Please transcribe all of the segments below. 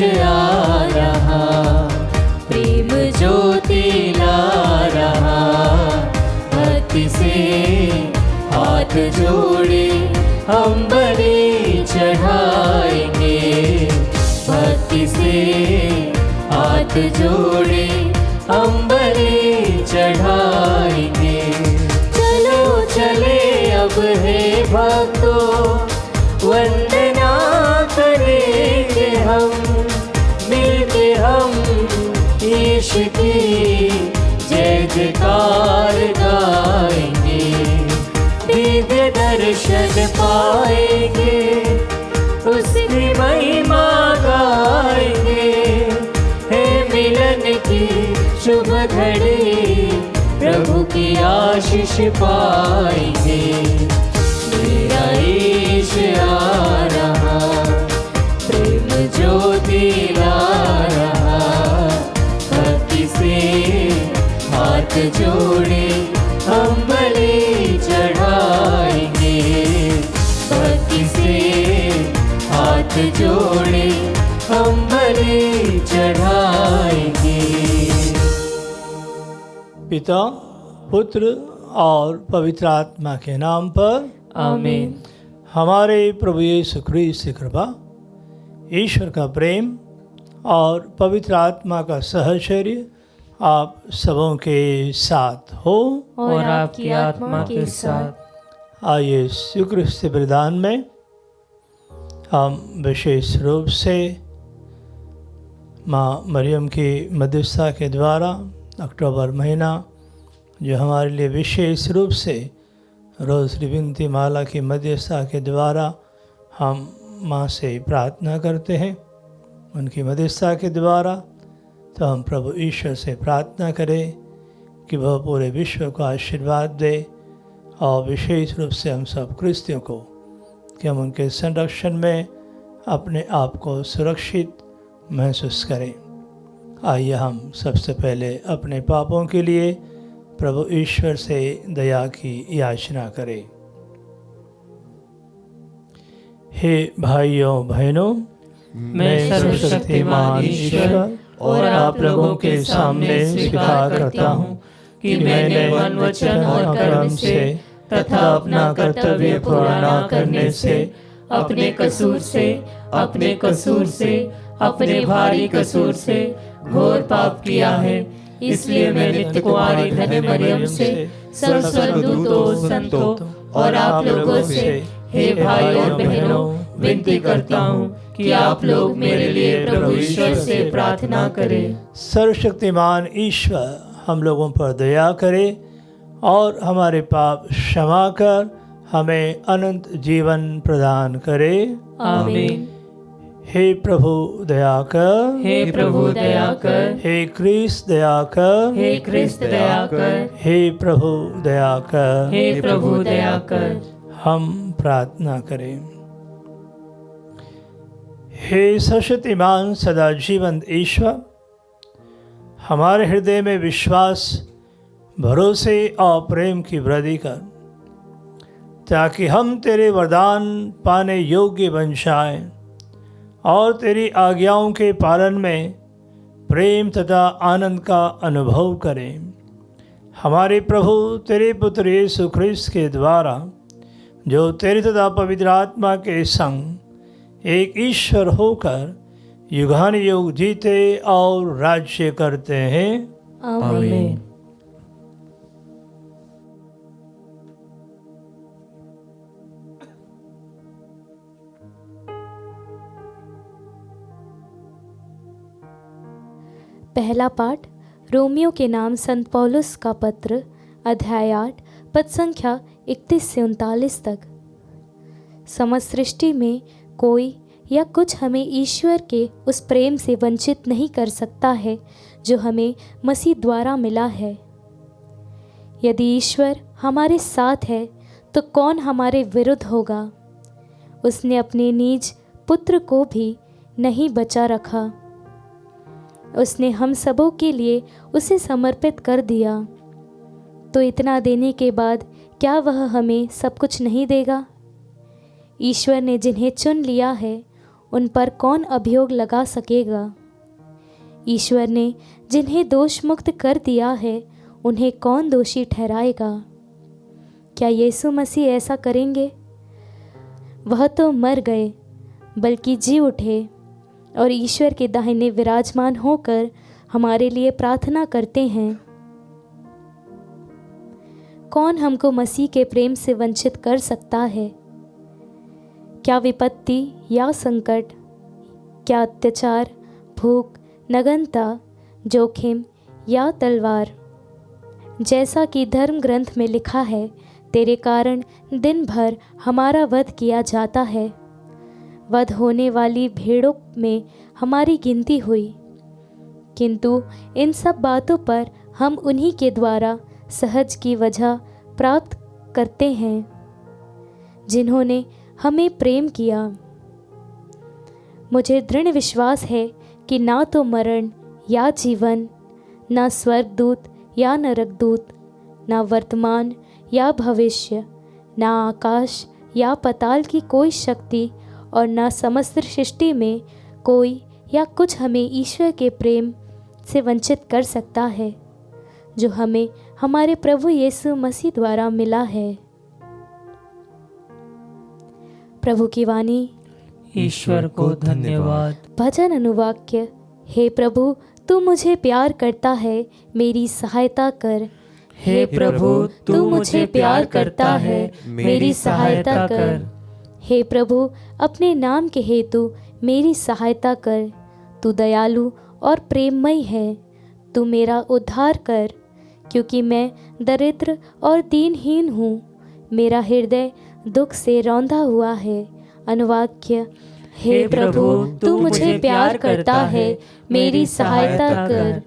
आ रहा, प्रेम ज्योति ला रहा। भक्ति से हाथ जोड़े हम बलि चढ़ाएंगे, भक्ति से हाथ जोड़े हम बलि चढ़ाएंगे। चलो चले अब हे भक्तों, वंदना करेंगे हम, मिलके हम यीशु की जय जयकार गाएंगे। दिव्य दर्शन पाएंगे, उसकी महिमा गाएंगे। हे मिलन की शुभ घड़ी, प्रभु की आशीष पाएंगे। मेरा यीशु आ रहा, प्रेम ज्योति ला रहा। भक्ति से हाथ जोड़े हम बलि चढ़ाएंगे, भक्ति से हाथ जोड़े हम बलि चढ़ाएंगे। पिता, पुत्र और पवित्र आत्मा के नाम पर आमीन। हमारे प्रभु यीशु ख्रीस्त की कृपा, ईश्वर का प्रेम और पवित्र आत्मा का सहचर्य आप सबों के साथ हो और आपकी आत्मा के साथ। आइए यीशु ख्रीस्त के बलिदान में हम विशेष रूप से माँ मरियम की मध्यस्थता के द्वारा अक्टूबर महीना जो हमारे लिए विशेष रूप से रोज़ विनती माला की मध्यस्थता के द्वारा हम माँ से प्रार्थना करते हैं, उनकी मध्यस्थता के द्वारा तो हम प्रभु ईश्वर से प्रार्थना करें कि वह पूरे विश्व को आशीर्वाद दे और विशेष रूप से हम सब क्रिस्तियों को कि हम उनके संरक्षण में अपने आप को सुरक्षित महसूस करें। आइए हम सबसे पहले अपने पापों के लिए प्रभु ईश्वर से दया की याचना करें। हे भाइयों बहनों, मैं सर्वशक्तिमान ईश्वर और आप लोगों के सामने स्वीकार करता हूँ कि मैंने मन, वचन और कर्म से तथा अपना कर्तव्य पूरा न करने से अपने कसूर से अपने भारी कसूर से घोर पाप किया है। इसलिए मैं नित्य कुमारी धन्य मरियम से सब स्वर्गदूतों, संतों और आप लोगों से हे भाई और बहनों विनती करता हूँ कि आप लोग मेरे लिए प्रभु ईश्वर से प्रार्थना करें। सर्वशक्तिमान ईश्वर हम लोगों पर दया करे और हमारे पाप क्षमा कर हमें अनंत जीवन प्रदान करे। आमीन। हे प्रभु दया कर, हे प्रभु दया कर, हे क्रिस्त दया कर, हे क्रिस्त दया कर, हे प्रभु दया कर, हे प्रभु दया कर। हम प्रार्थना करें। हे सर्वशक्तिमान सदा जीवंत ईश्वर, हमारे हृदय में विश्वास, भरोसे और प्रेम की वृद्धि कर, ताकि हम तेरे वरदान पाने योग्य बन जाएं और तेरी आज्ञाओं के पालन में प्रेम तथा आनंद का अनुभव करें। हमारे प्रभु तेरे पुत्र यीशु ख्रीस्त के द्वारा, जो तेरे तथा पवित्र आत्मा के संग एक ईश्वर होकर युगानुयुग जीते और राज्य करते हैं। आमीन। पहला पाठ रोमियो के नाम संत पौलुस का पत्र, अध्याय 8, पद संख्या 31 से 39 तक। समस्त सृष्टि में कोई या कुछ हमें ईश्वर के उस प्रेम से वंचित नहीं कर सकता है जो हमें मसीह द्वारा मिला है। यदि ईश्वर हमारे साथ है तो कौन हमारे विरुद्ध होगा। उसने अपने निज पुत्र को भी नहीं बचा रखा, उसने हम सबों के लिए उसे समर्पित कर दिया, तो इतना देने के बाद क्या वह हमें सब कुछ नहीं देगा। ईश्वर ने जिन्हें चुन लिया है उन पर कौन अभियोग लगा सकेगा? ईश्वर ने जिन्हें दोष मुक्त कर दिया है, उन्हें कौन दोषी ठहराएगा? क्या यीशु मसीह ऐसा करेंगे? वह तो मर गए, बल्कि जी उठे और ईश्वर के दाहिने विराजमान होकर हमारे लिए प्रार्थना करते हैं। कौन हमको मसीह के प्रेम से वंचित कर सकता है? क्या विपत्ति या संकट, क्या अत्याचार, भूख, नग्नता, जोखिम या तलवार? जैसा कि धर्म ग्रंथ में लिखा है, तेरे कारण दिन भर हमारा वध किया जाता है। वध होने वाली भेड़ों में हमारी गिनती हुई, किंतु इन सब बातों पर हम उन्हीं के द्वारा सहज की वजह प्राप्त करते हैं जिन्होंने हमें प्रेम किया। मुझे दृढ़ विश्वास है कि ना तो मरण या जीवन, ना स्वर्गदूत या नरकदूत, ना वर्तमान या भविष्य, ना आकाश या पाताल की कोई शक्ति और ना समस्त सृष्टि में कोई या कुछ हमें ईश्वर के प्रेम से वंचित कर सकता है, जो हमें हमारे प्रभु यीशु मसीह द्वारा मिला है। प्रभु की वाणी। ईश्वर को धन्यवाद। भजन अनुवाक्य। हे प्रभु, तू मुझे प्यार करता है, मेरी सहायता कर। हे प्रभु, तू मुझे प्यार करता है, मेरी सहायता कर। हे प्रभु, अपने नाम के हेतु मेरी सहायता कर। तू दयालु और प्रेममय है, तू मेरा उद्धार कर, क्योंकि मैं दरिद्र और दीनहीन हूँ। मेरा हृदय दुख से रौंदा हुआ है। अनुवाक्य। हे प्रभु, तू मुझे प्यार करता है, मेरी सहायता कर।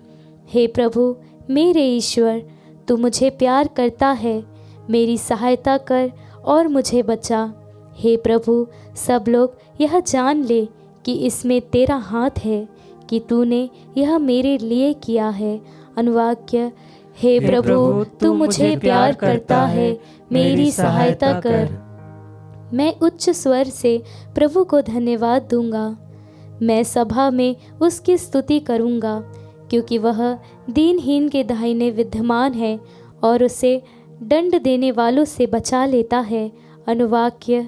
हे प्रभु मेरे ईश्वर, तू मुझे प्यार करता है, मेरी सहायता कर और मुझे बचा। हे प्रभु, सब लोग यह जान ले कि इसमें तेरा हाथ है, कि तूने यह मेरे लिए किया है। अनुवाक्य। हे प्रभु, तू मुझे प्यार करता है, मेरी सहायता कर। मैं उच्च स्वर से प्रभु को धन्यवाद दूंगा। मैं सभा में उसकी स्तुति करूंगा, क्योंकि वह दीनहीन के दाहिने विद्यमान है और उसे दंड देने वालों से बचा लेता है। अनुवाक्य।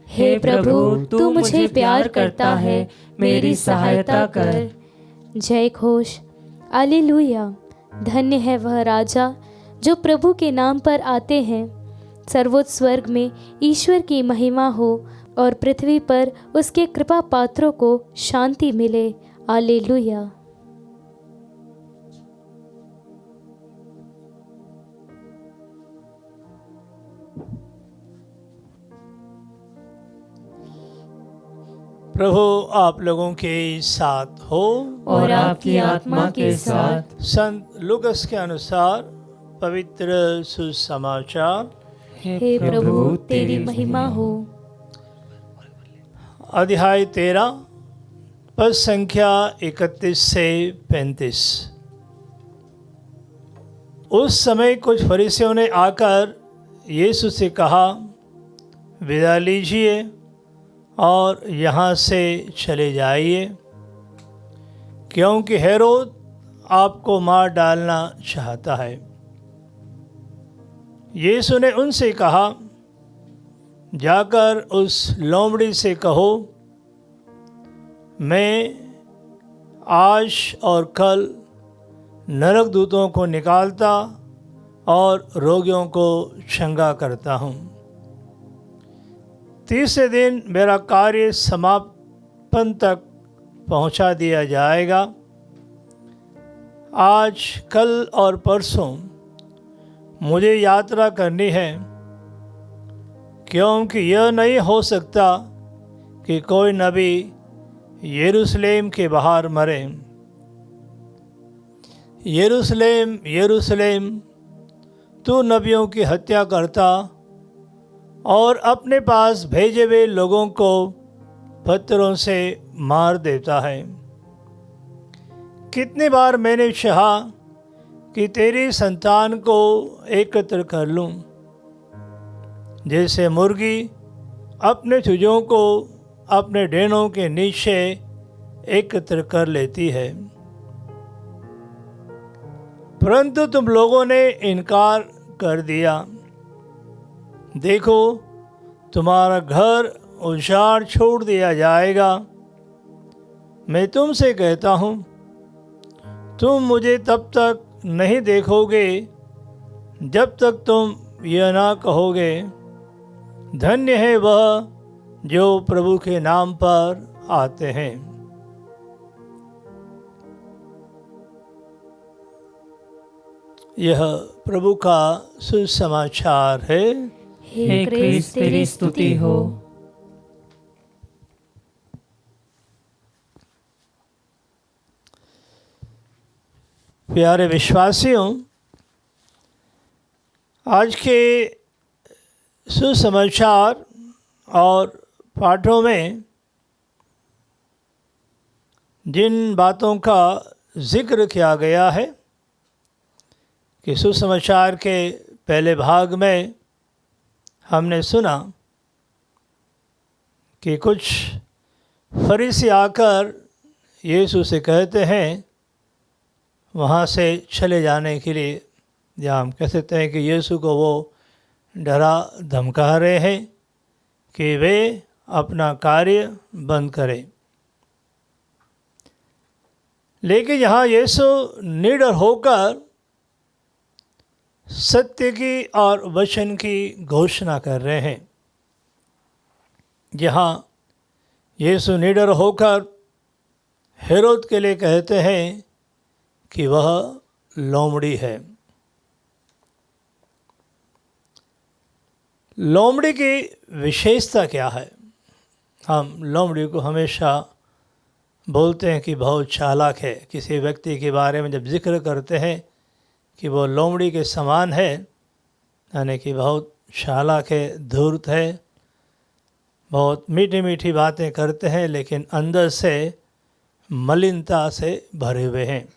हे प्रभु, तू मुझे प्यार करता है, मेरी सहायता कर। जय घोष। हालेलुया। धन्य है वह राजा जो प्रभु के नाम पर आते हैं। सर्वोच्च स्वर्ग में ईश्वर की महिमा हो और पृथ्वी पर उसके कृपा पात्रों को शांति मिले। हालेलुया। प्रभु आप लोगों के साथ हो और आपकी आत्मा के साथ। संत लूकास के अनुसार पवित्र सुसमाचार। हे प्रभु तेरी महिमा हो। अध्याय 13 पद संख्या 31 से 35। उस समय कुछ फरीसियों ने आकर यीशु से कहा, विदा लीजिए और यहाँ से चले जाइए, क्योंकि हेरोद आपको मार डालना चाहता है। यीशु ने उनसे कहा, जाकर उस लोमड़ी से कहो, मैं आज और कल नरक दूतों को निकालता और रोगियों को चंगा करता हूँ। तीसरे दिन मेरा कार्य समापन तक पहुँचा दिया जाएगा। आज, कल और परसों मुझे यात्रा करनी है, क्योंकि यह नहीं हो सकता कि कोई नबी यरूशलेम के बाहर मरे। यरूशलेम, यरूशलेम, तू नबियों की हत्या करता और अपने पास भेजे हुए लोगों को पत्थरों से मार देता है। कितनी बार मैंने चाहा कि तेरी संतान को एकत्र कर लूं, जैसे मुर्गी अपने चूजों को अपने डेनों के नीचे एकत्र कर लेती है, परंतु तुम लोगों ने इनकार कर दिया। देखो, तुम्हारा घर उजाड़ छोड़ दिया जाएगा। मैं तुमसे कहता हूँ, तुम मुझे तब तक नहीं देखोगे जब तक तुम यह ना कहोगे, धन्य है वह जो प्रभु के नाम पर आते हैं। यह प्रभु का सुसमाचार है। हे क्रिस्त तेरी स्तुति हो। प्यारे विश्वासियों, आज के सुसमाचार और पाठों में जिन बातों का जिक्र किया गया है कि सुसमाचार के पहले भाग में हमने सुना कि कुछ फरीसी आकर यीशु से कहते हैं वहाँ से चले जाने के लिए, या हम कह सकते हैं कि यीशु को वो डरा धमका रहे हैं कि वे अपना कार्य बंद करें। लेकिन यहाँ यीशु निडर होकर सत्य की और वचन की घोषणा कर रहे हैं। यहाँ यीशु निडर होकर हेरोद के लिए कहते हैं कि वह लोमड़ी है। लोमड़ी की विशेषता क्या है? हम लोमड़ी को हमेशा बोलते हैं कि बहुत चालाक है। किसी व्यक्ति के बारे में जब जिक्र करते हैं कि वो लोमड़ी के समान है, यानी कि बहुत चालाक है, धूर्त है, बहुत मीठी मीठी बातें करते हैं, लेकिन अंदर से मलिनता से भरे हुए हैं।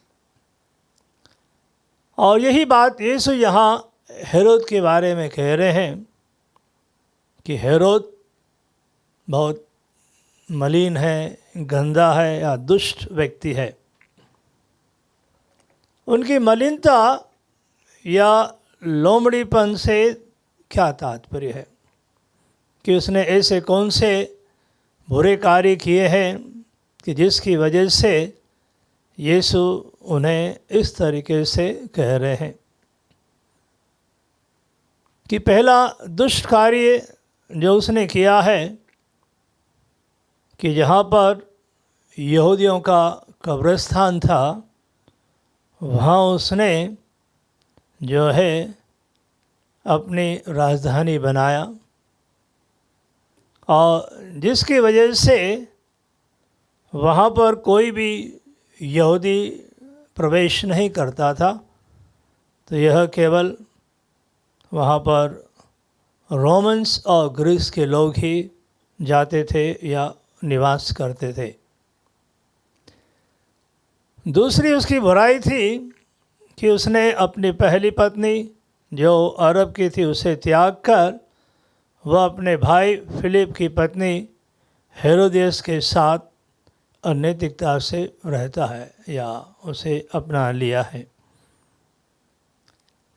और यही बात यीशु यहाँ हेरोद के बारे में कह रहे हैं कि हेरोद बहुत मलिन है, गंदा है या दुष्ट व्यक्ति है। उनकी मलिनता या लोमड़ीपन से क्या तात्पर्य है कि उसने ऐसे कौन से बुरे कार्य किए हैं कि जिसकी वजह से यीशु उन्हें इस तरीके से कह रहे हैं कि पहला दुष्ट कार्य जो उसने किया है कि जहाँ पर यहूदियों का कब्रिस्तान था, वहाँ उसने जो है अपनी राजधानी बनाया, और जिसकी वजह से वहाँ पर कोई भी यहूदी प्रवेश नहीं करता था। तो यह केवल वहाँ पर रोमन्स और ग्रीस के लोग ही जाते थे या निवास करते थे। दूसरी उसकी बुराई थी कि उसने अपनी पहली पत्नी जो अरब की थी उसे त्याग कर वह अपने भाई फिलिप की पत्नी हेरोदियस के साथ अनैतिकता से रहता है या उसे अपना लिया है।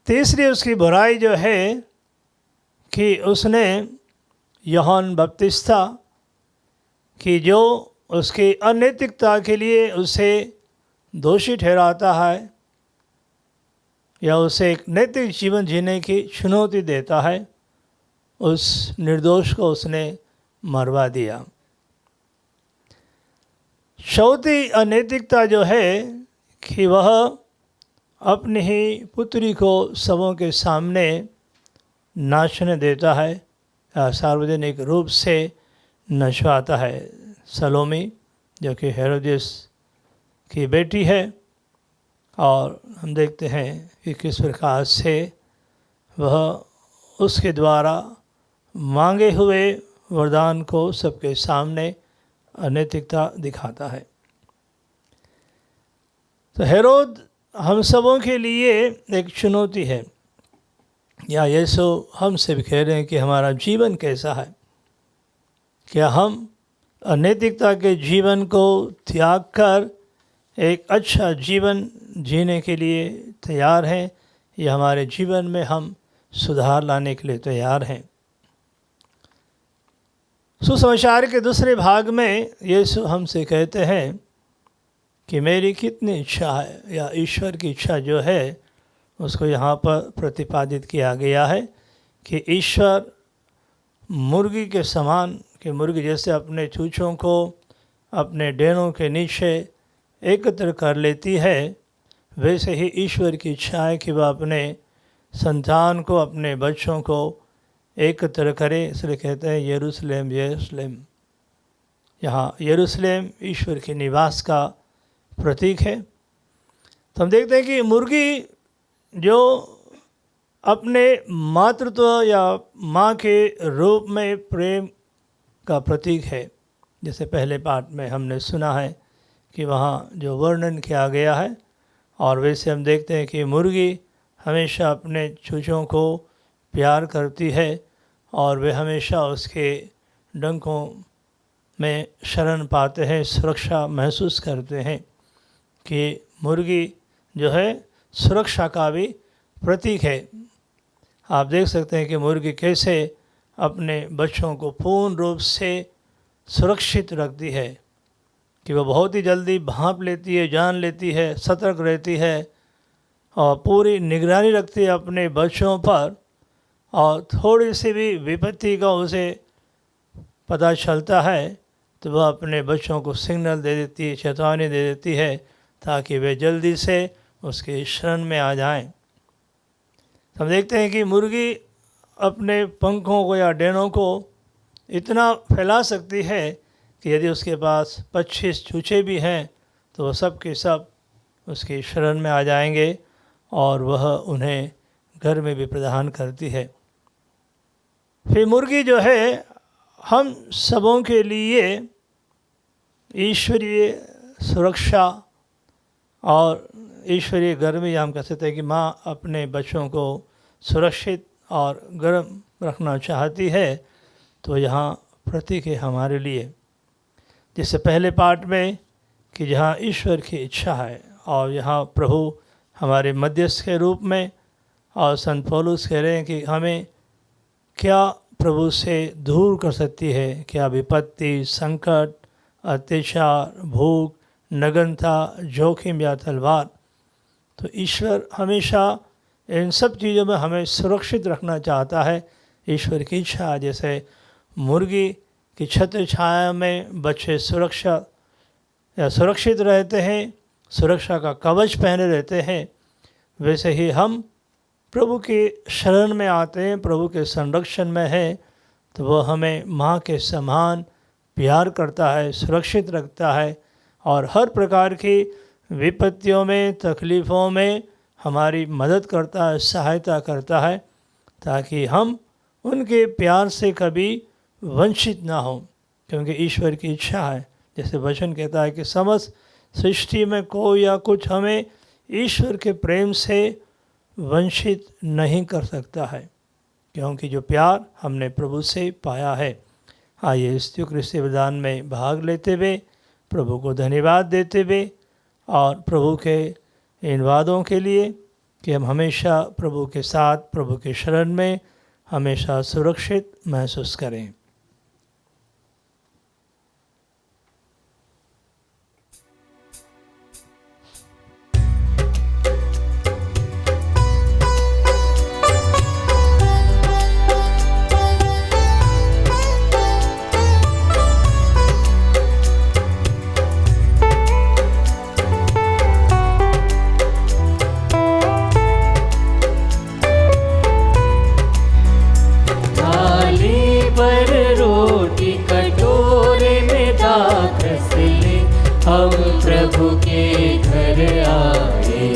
तीसरी उसकी बुराई जो है कि उसने यूहन्ना बपतिस्ता की जो उसकी अनैतिकता के लिए उसे दोषी ठहराता है या उसे एक नैतिक जीवन जीने की चुनौती देता है, उस निर्दोष को उसने मरवा दिया। चौथी अनैतिकता जो है कि वह अपनी ही पुत्री को सबों के सामने नाचने देता है या सार्वजनिक रूप से नचवाता है। सलोमी जो कि हेरोदियस की बेटी है, और हम देखते हैं कि किस प्रकार से वह उसके द्वारा मांगे हुए वरदान को सबके सामने अनैतिकता दिखाता है। तो हेरोद हम सबों के लिए एक चुनौती है, या यीशु हमसे भी कह रहे हैं कि हमारा जीवन कैसा है। क्या हम अनैतिकता के जीवन को त्याग कर एक अच्छा जीवन जीने के लिए तैयार हैं, या हमारे जीवन में हम सुधार लाने के लिए तैयार हैं। सुसमाचार के दूसरे भाग में यीशु हमसे कहते हैं कि मेरी कितनी इच्छा है, या ईश्वर की इच्छा जो है उसको यहाँ पर प्रतिपादित किया गया है कि ईश्वर मुर्गी के समान, कि मुर्गी जैसे अपने चूचों को अपने डेनों के नीचे एकत्र कर लेती है, वैसे ही ईश्वर की इच्छा है कि वह अपने संतान को, अपने बच्चों को एकत्र करे। इसलिए कहते हैं यरूशलेम यरूशलेम। यहाँ यरूशलेम ईश्वर के निवास का प्रतीक है। तो हम देखते हैं कि मुर्गी जो अपने मातृत्व या माँ के रूप में प्रेम का प्रतीक है, जैसे पहले पाठ में हमने सुना है कि वहाँ जो वर्णन किया गया है, और वैसे हम देखते हैं कि मुर्गी हमेशा अपने चूचों को प्यार करती है और वे हमेशा उसके डंकों में शरण पाते हैं, सुरक्षा महसूस करते हैं। कि मुर्गी जो है सुरक्षा का भी प्रतीक है। आप देख सकते हैं कि मुर्गी कैसे अपने बच्चों को पूर्ण रूप से सुरक्षित रखती है, कि वह बहुत ही जल्दी भांप लेती है, जान लेती है, सतर्क रहती है और पूरी निगरानी रखती है अपने बच्चों पर। और थोड़ी सी भी विपत्ति का उसे पता चलता है तो वह अपने बच्चों को सिग्नल दे देती है, चेतावनी दे देती है, ताकि वे जल्दी से उसके शरण में आ जाएं। हम देखते हैं कि मुर्गी अपने पंखों को या डेनों को इतना फैला सकती है कि यदि उसके पास 25 चूचे भी हैं तो वह सब के सब उसकी शरण में आ जाएंगे और वह उन्हें घर में भी प्रदान करती है। फिर मुर्गी जो है हम सबों के लिए ईश्वरीय सुरक्षा और ईश्वरीय घर में हम कह सकते हैं कि माँ अपने बच्चों को सुरक्षित और गर्म रखना चाहती है, तो यहाँ प्रतीक है हमारे लिए। जिससे पहले पाठ में कि जहाँ ईश्वर की इच्छा है और यहाँ प्रभु हमारे मध्यस्थ के रूप में, और संत पौलुस कह रहे हैं कि हमें क्या प्रभु से दूर कर सकती है, क्या विपत्ति, संकट, अत्याचार, भूख, नग्नता, जोखिम या तलवार। तो ईश्वर हमेशा इन सब चीज़ों में हमें सुरक्षित रखना चाहता है। ईश्वर की इच्छा, जैसे मुर्गी की छत्र छाया में बच्चे सुरक्षित रहते हैं, सुरक्षा का कवच पहने रहते हैं, वैसे ही हम प्रभु के शरण में आते हैं, प्रभु के संरक्षण में हैं, तो वह हमें माँ के समान प्यार करता है, सुरक्षित रखता है और हर प्रकार की विपत्तियों में, तकलीफ़ों में हमारी मदद करता है, सहायता करता है, ताकि हम उनके प्यार से कभी वंचित ना हो। क्योंकि ईश्वर की इच्छा है, जैसे वचन कहता है कि समस्त सृष्टि में कोई या कुछ हमें ईश्वर के प्रेम से वंचित नहीं कर सकता है, क्योंकि जो प्यार हमने प्रभु से पाया है। आइए स्तुति क्रिस्ती बलिदान में भाग लेते हुए प्रभु को धन्यवाद देते हुए और प्रभु के इन वादों के लिए कि हम हमेशा प्रभु के साथ, प्रभु के शरण में हमेशा सुरक्षित महसूस करें। हम प्रभु के घर आए,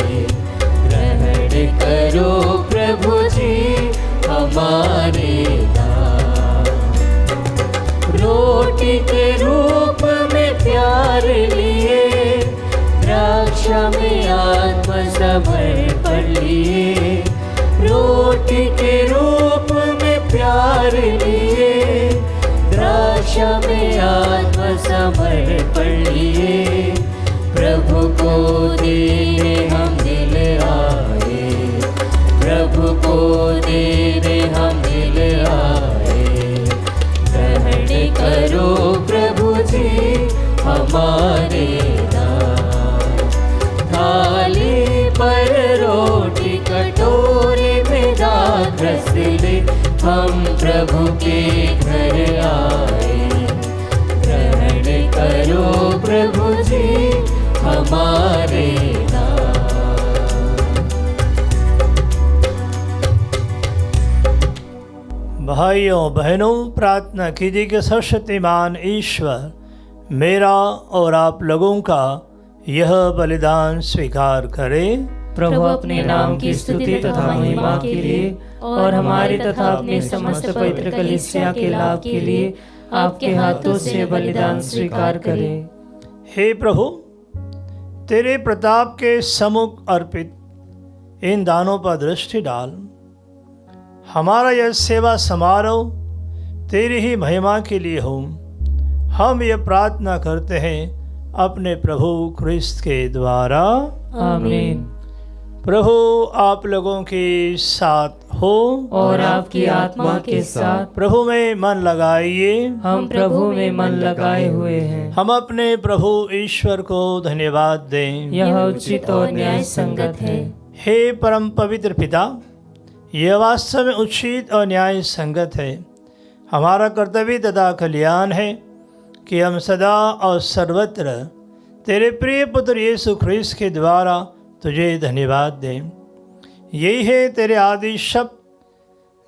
ग्रहण करो प्रभु जी हमारे दान। रोटी के रूप में प्यार लिए, द्राक्षा में आत्म समर्पण लिए। रोटी के रूप में प्यार लिए, द्राक्षा में आत्म भर पढ़ लिए, प्रभु को देने हम दिल आए, प्रभु को देने हम दिल आए। ग्रहण करो प्रभु जी हमारे दान, थाली पर रोटी कटोरे में दान रस ले, हम प्रभु के घर आए। ग्रहण करो प्रभु जी हमारे दान। भाइयों बहनों, प्रार्थना कीजिए कि सर्वशक्तिमान ईश्वर मेरा और आप लोगों का यह बलिदान स्वीकार करे। प्रभु अपने नाम की स्तुति तथा महिमा के लिए और हमारे तथा अपने समस्त पवित्र कलीसिया के लाभ के लिए आपके हाथों से बलिदान स्वीकार करें। हे प्रभु, तेरे प्रताप के सम्मुख अर्पित इन दानों पर दृष्टि डाल। हमारा यह सेवा समारोह तेरी ही महिमा के लिए हो। हम ये प्रार्थना करते हैं अपने प्रभु क्रिस्त के द्वारा, आमीन। प्रभु आप लोगों के साथ हो और आपकी आत्मा के साथ। प्रभु में मन लगाइए। हम प्रभु में मन लगाए हुए हैं। हम अपने प्रभु ईश्वर को धन्यवाद दें। यह उचित और न्याय संगत है। हे परम पवित्र पिता, यह वास्तव में उचित और न्याय संगत है। हमारा कर्तव्य तथा कल्याण है कि हम सदा और सर्वत्र तेरे प्रिय पुत्र यीशु ख्रीस्त के द्वारा तुझे धन्यवाद दें। यही है तेरे आदि शब्द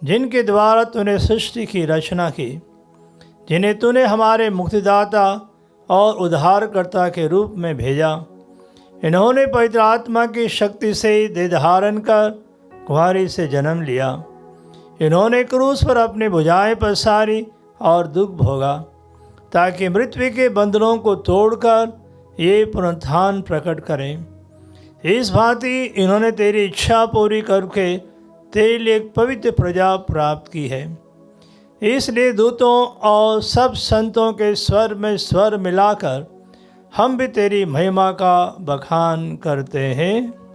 जिनके द्वारा तूने सृष्टि की रचना की, जिन्हें तूने हमारे मुक्तिदाता और उद्धारकर्ता के रूप में भेजा। इन्होंने पवित्र आत्मा की शक्ति से देह धारण कर कुंवारी से जन्म लिया। इन्होंने क्रूस पर अपनी भुजाएं पसारी और दुख भोगा, ताकि मृत्यु के बंधनों को तोड़कर ये पुनरुत्थान प्रकट करें। इस भांति इन्होंने तेरी इच्छा पूरी करके तेरे लिए एक पवित्र प्रजा प्राप्त की है। इसलिए दूतों और सब संतों के स्वर में स्वर मिलाकर हम भी तेरी महिमा का बखान करते हैं।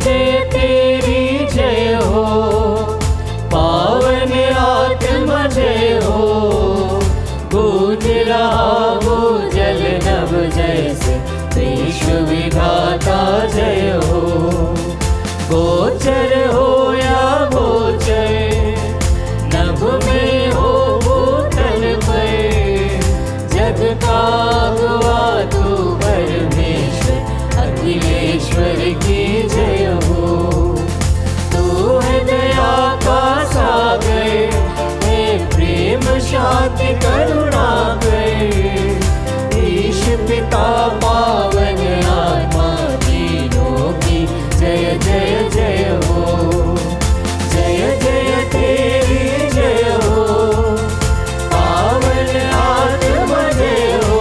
तेरी जय हो, पावन आत्मा जय हो, गूंज रहा वो जल नभ जैसे विश्व विधाता जय हो। गोचर हो या गोचर, नभ में हो भूतल पर, जग का अगुआ तू परमेश्वर अखिलेश्वर की जय हो। तू है दया का सागर, है प्रेम शांति करुणा कर, ईश पिता पावन आत्मा तीनों की जय जय जय हो। जय जय तेरी जय हो, पावन आत्मा जय हो,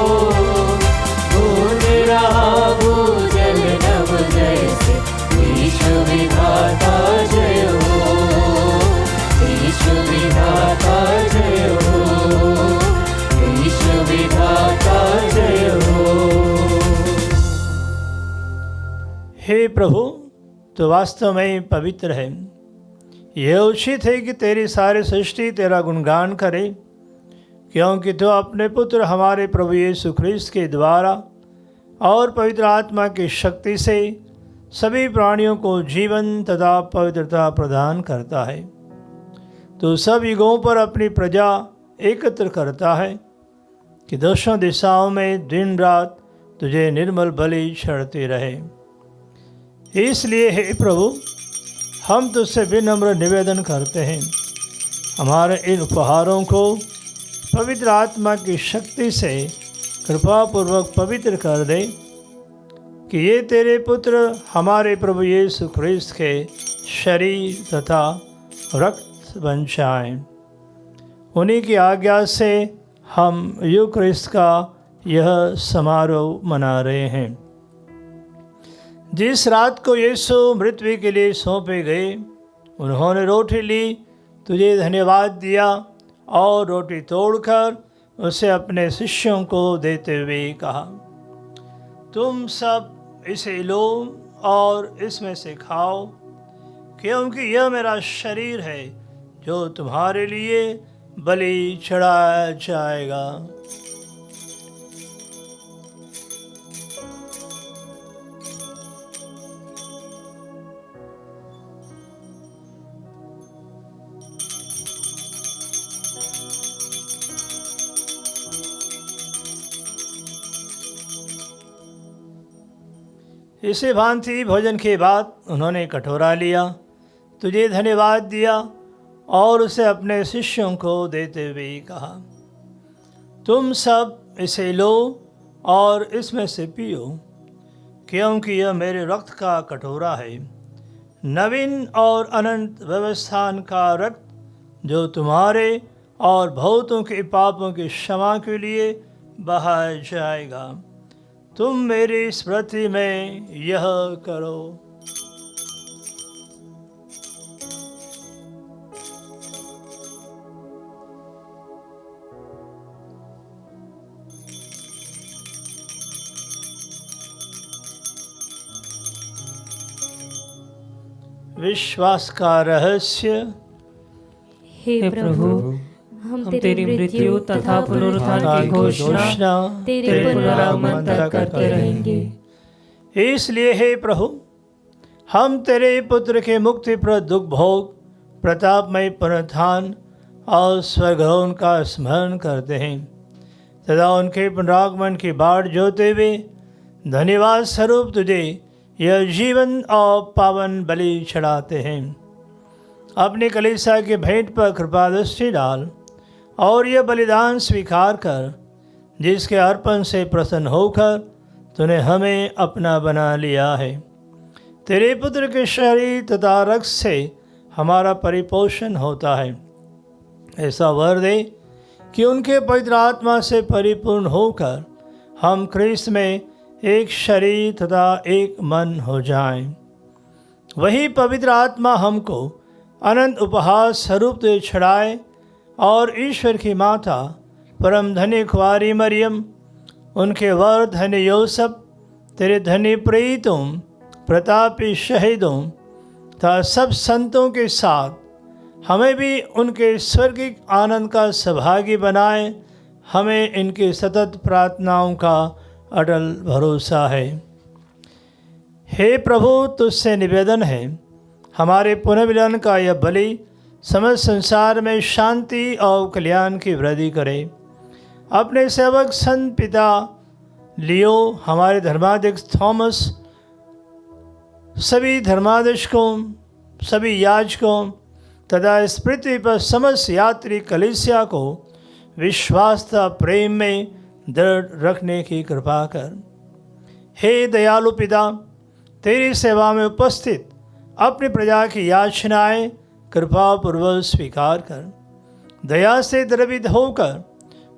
गूंज रहा भूजल नभ जैसे विश्व विधाता जय हो। विश्व विधाता जय हो, विश्व विधाता जय हो। हे प्रभु, तो वास्तव में पवित्र है। यह उचित है कि तेरी सारी सृष्टि तेरा गुणगान करे, क्योंकि तो अपने पुत्र हमारे प्रभु यीशु ख्रीस्त के द्वारा और पवित्र आत्मा की शक्ति से सभी प्राणियों को जीवन तथा पवित्रता प्रदान करता है। तो सब युगों पर अपनी प्रजा एकत्र करता है कि दोनों दिशाओं में दिन रात तुझे निर्मल बलि चढ़ते रहे। इसलिए हे प्रभु, हम तुझसे विनम्र निवेदन करते हैं, हमारे इन उपहारों को पवित्र आत्मा की शक्ति से कृपापूर्वक पवित्र कर दे, कि ये तेरे पुत्र हमारे प्रभु यीशु ख्रिस्त के शरीर तथा रक्त बन जाएं। उन्हीं की आज्ञा से हम यूक्रिस्ट का यह समारोह मना रहे हैं। जिस रात को यीशु मृत्यु के लिए सौंपे गए, उन्होंने रोटी ली, तुझे धन्यवाद दिया और रोटी तोड़कर उसे अपने शिष्यों को देते हुए कहा, तुम सब इसे लो और इसमें से खाओ, क्योंकि यह मेरा शरीर है जो तुम्हारे लिए बलि चढ़ाया जाएगा। इसी भांति भोजन के बाद उन्होंने कटोरा लिया, तुझे धन्यवाद दिया और उसे अपने शिष्यों को देते हुए कहा, तुम सब इसे लो और इसमें से पियो, क्योंकि यह मेरे रक्त का कटोरा है, नवीन और अनंत व्यवस्थान का रक्त, जो तुम्हारे और बहुतों के पापों की क्षमा के लिए बहाया जाएगा। तुम मेरी स्मृति में यह करो। विश्वास का रहस्य। हे प्रभु, हम तेरी मृत्यु तथा पुनरुत्थान की घोषणा तेरे पुनरागमन तक करते रहेंगे। इसलिए हे प्रभु, हम तेरे पुत्र के मुक्तिप्रद दुख भोग, प्रतापमय पुनरुत्थान और स्वर्गरोहण का स्मरण करते हैं तथा उनके पुनरागमन की बाट जोते हुए धन्यवाद स्वरूप तुझे यह जीवन और पावन बलि चढ़ाते हैं। अपनी कलीसिया के भेंट पर कृपा दृष्टि डाल और यह बलिदान स्वीकार कर, जिसके अर्पण से प्रसन्न होकर तूने हमें अपना बना लिया है। तेरे पुत्र के शरीर तथा रक्त से हमारा परिपोषण होता है। ऐसा वर दे कि उनके पवित्र आत्मा से परिपूर्ण होकर हम ख्रिस्त में एक शरीर तथा एक मन हो जाएं। वही पवित्र आत्मा हमको अनंत उपहार स्वरूप से छड़ाए और ईश्वर की माता परम धन्य कुंवारी मरियम, उनके वर धन्य यूसुफ, तेरे धन्य प्रेरितों, प्रतापी शहीदों तथा सब संतों के साथ हमें भी उनके स्वर्गिक आनंद का सहभागी बनाए। हमें इनकी सतत प्रार्थनाओं का अटल भरोसा है। हे प्रभु, तुझसे निवेदन है, हमारे पुनर्मिलन का यह बलि समस्त संसार में शांति और कल्याण की वृद्धि करे। अपने सेवक संत पिता लियो, हमारे धर्माध्यक्ष थॉमस, सभी धर्माध्यक्षों, सभी याजकों तथा इस पृथ्वी पर समस्त यात्री कलीसिया को विश्वास तथा प्रेम में दृढ़ रखने की कृपा कर। हे दयालु पिता, तेरी सेवा में उपस्थित अपनी प्रजा की याचनाएं कृपापूर्वक स्वीकार कर। दया से द्रवित होकर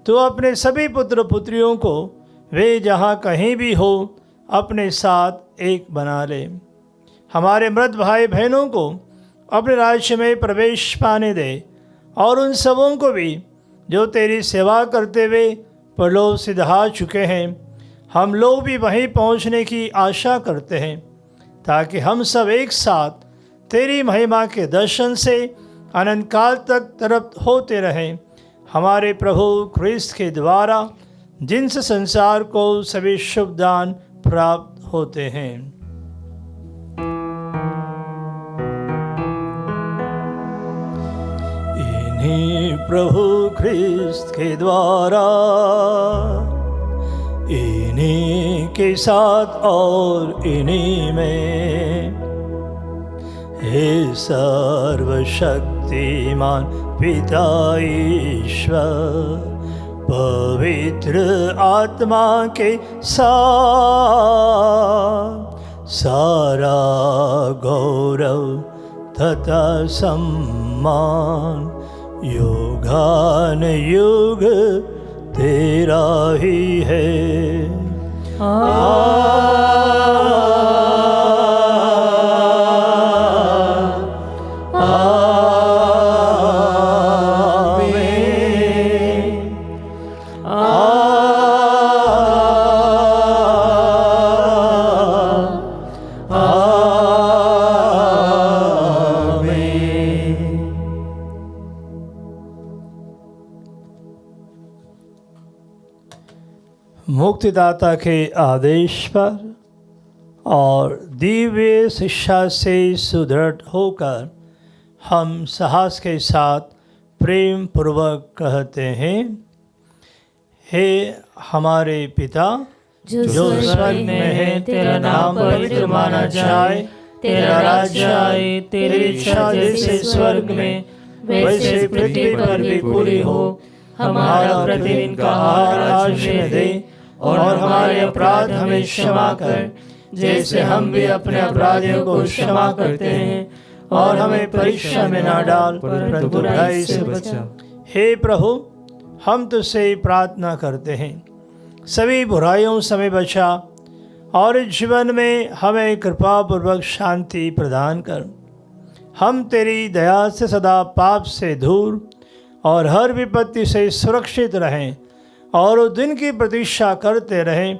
तो अपने सभी पुत्र पुत्रियों को वे जहाँ कहीं भी हो अपने साथ एक बना ले। हमारे मृत भाई बहनों को अपने राज्य में प्रवेश पाने दे और उन सबों को भी जो तेरी सेवा करते हुए परलोक सिधा चुके हैं, हम लोग भी वहीं पहुँचने की आशा करते हैं, ताकि हम सब एक साथ तेरी महिमा के दर्शन से अनंत काल तक तृप्त होते रहें। हमारे प्रभु ख्रिस्त के द्वारा, जिनसे संसार को सभी शुभ दान प्राप्त होते हैं। इन्हीं प्रभु ख्रिस्त के द्वारा, इन्हीं के साथ और इन्हीं में, हे सर्वशक्तिमान पिता ईश्वर, पवित्र आत्मा के साथ सारा गौरव तथा सम्मान युगान युग तेरा ही है। मुक्तिदाता के आदेश पर और दिव्य शिक्षा से सुदृढ़ होकर हम साहस के साथ प्रेम पूर्वक कहते हैं, हे हमारे पिता जो स्वर्ग में है, तेरा नाम पवित्र माना जाए, तेरा राज्य आए, तेरी इच्छा जैसे स्वर्ग में वैसे पृथ्वी पर भी पूरी हो। हमारा प्रतिदिन का आहार आज हमें दे और हमारे अपराध हमें क्षमा कर जैसे हम भी अपने अपराधियों को क्षमा करते हैं, और हमें परीक्षा में ना डाल परंतु बुराई से बचा। हे प्रभु, हम तुझसे प्रार्थना करते हैं, सभी बुराइयों से हमें बचा और जीवन में हमें कृपा पूर्वक शांति प्रदान कर। हम तेरी दया से सदा पाप से दूर और हर विपत्ति से सुरक्षित रहें और उस दिन की प्रतीक्षा करते रहें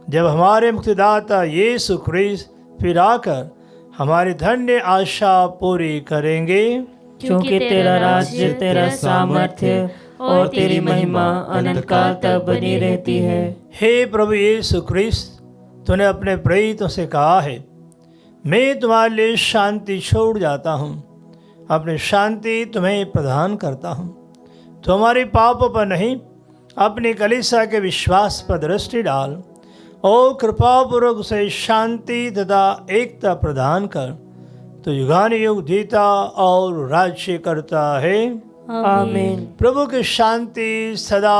जब हमारे मुक्तिदाता यीशु ख्रीस्त फिर आकर हमारी धन्य आशा पूरी करेंगे। क्योंकि तेरा राज्य, तेरा सामर्थ्य और तेरी महिमा अनंत काल तक बनी रहती है। हे प्रभु यीशु ख्रीस्त, तूने अपने प्रेरितों से कहा है, मैं तुम्हारे लिए शांति छोड़ जाता हूँ, अपनी शांति तुम्हें प्रदान करता हूँ। तो हमारे पापों पर नहीं, अपनी कलीसिया के विश्वास पर दृष्टि डाल और कृपापूर्वक उसे शांति तथा एकता प्रदान कर। तो युगान युग जीता और राज्य करता है। आमीन। प्रभु की शांति सदा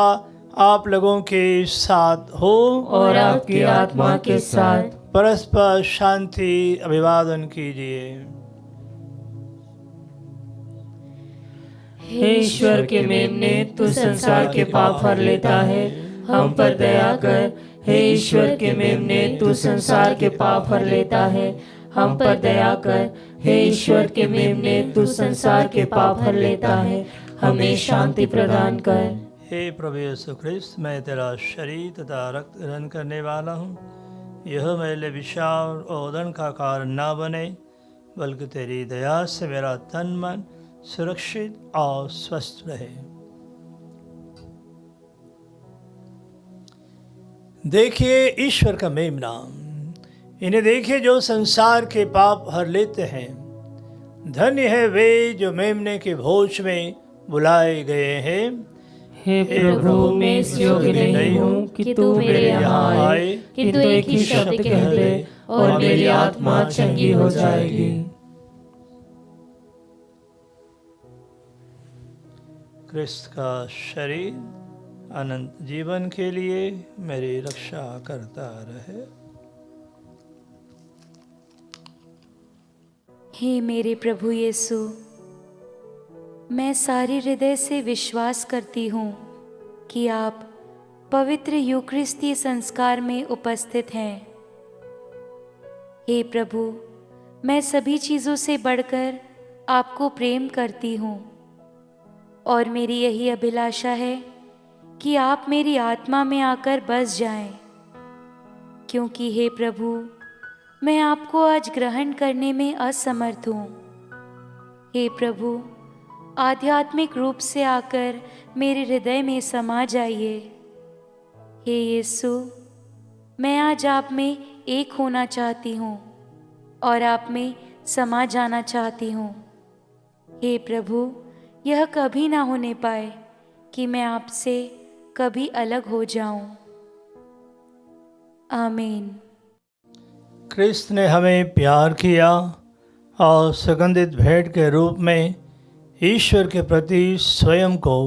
आप लोगों के साथ हो और आपकी आत्मा के साथ। परस्पर शांति अभिवादन कीजिए। हे ईश्वर के मेमने, तू संसार के पाप हर लेता है, हम पर दया कर। हे ईश्वर के मेमने, तू संसार के पाप हर लेता है, हम पर दया कर। हे ईश्वर के मेमने, तू संसार के पाप हर लेता है, हमें शांति प्रदान कर। हे प्रभु यीशु ख्रीस्त, मैं तेरा शरीर तथा रक्त ग्रहण करने वाला हूँ। यह मेरे विचार और उदन का कारण ना बने, बल्कि तेरी दया से मेरा तन मन सुरक्षित और स्वस्थ रहे। देखिए ईश्वर का मेमना, इन्हें देखिए जो संसार के पाप हर लेते हैं। धन्य है वे जो मेमने के भोज में बुलाए गए हैं। हे प्रभु, मैं इस योग्य नहीं हूँ कि तू मेरे यहाँ आए, किंतु एक ही शब्द कह दे और मेरी आत्मा चंगी हो जाएगी। क्रिस्त का शरीर अनंत जीवन के लिए मेरी रक्षा करता रहे। हे मेरे प्रभु यीशु, मैं सारे हृदय से विश्वास करती हूँ कि आप पवित्र यूकरिस्तीय संस्कार में उपस्थित हैं। हे प्रभु, मैं सभी चीज़ों से बढ़कर आपको प्रेम करती हूँ और मेरी यही अभिलाषा है कि आप मेरी आत्मा में आकर बस जाएं, क्योंकि हे प्रभु, मैं आपको आज ग्रहण करने में असमर्थ हूँ। हे प्रभु, आध्यात्मिक रूप से आकर मेरे हृदय में समा जाइए। हे यीशु, मैं आज आप में एक होना चाहती हूँ और आप में समा जाना चाहती हूँ। हे प्रभु, यह कभी ना होने पाए कि मैं आपसे कभी अलग हो जाऊं। आमीन। क्रिस्त ने हमें प्यार किया और सुगंधित भेंट के रूप में ईश्वर के प्रति स्वयं को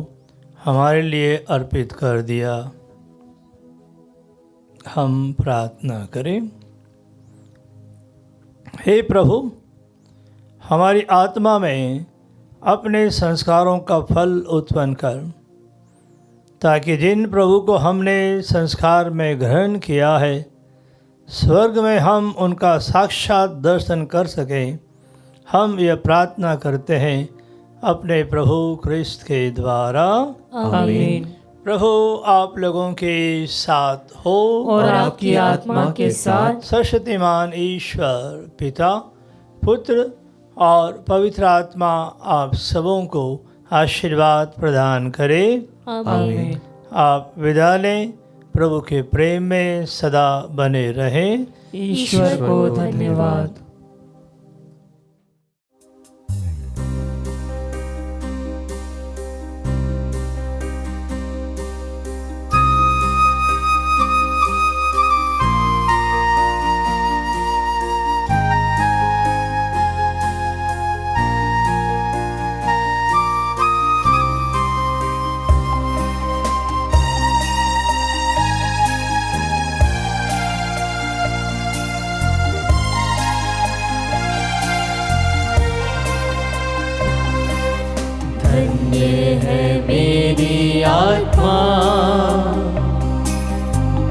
हमारे लिए अर्पित कर दिया। हम प्रार्थना करें। हे प्रभु, हमारी आत्मा में अपने संस्कारों का फल उत्पन्न कर, ताकि जिन प्रभु को हमने संस्कार में ग्रहण किया है, स्वर्ग में हम उनका साक्षात दर्शन कर सकें। हम यह प्रार्थना करते हैं अपने प्रभु क्रिस्त के द्वारा। आमीन। प्रभु आप लोगों के साथ हो और आपकी आत्मा के साथ। सर्वशक्तिमान ईश्वर पिता, पुत्र और पवित्र आत्मा आप सबों को आशीर्वाद प्रदान करे। आमीन। आप विदा लें। प्रभु के प्रेम में सदा बने रहें। ईश्वर को धन्यवाद। धन्य है मेरी आत्मा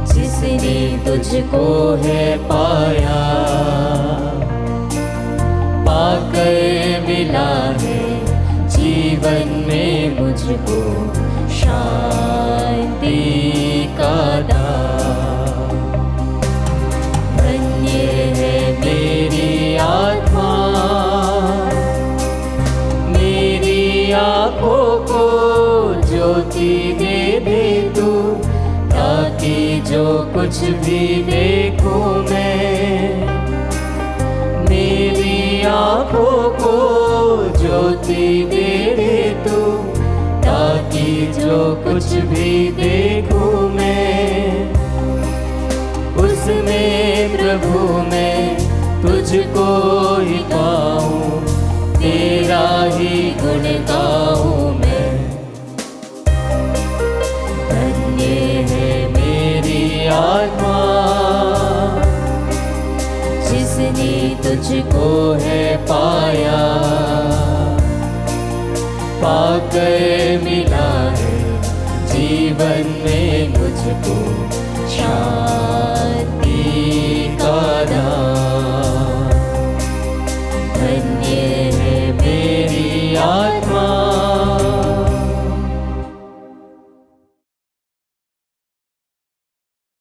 जिसने तुझको है पाया, पाकर मिला है जीवन में मुझको शांति का दान। धन्य है मेरी आत्मा, आँखों को ज्योति दे तू, ताकि जो कुछ भी देखूं मैं। मेरी आँखों को ज्योति दे तू, ताकि जो कुछ भी देखूं मैं। उसमें प्रभु मैं तुझको ही पाऊं, तेरा ही गुण गाऊं मैं। धन्य है मेरी आत्मा जिसने तुझको है पाया, पाकर मिला है जीवन में मुझको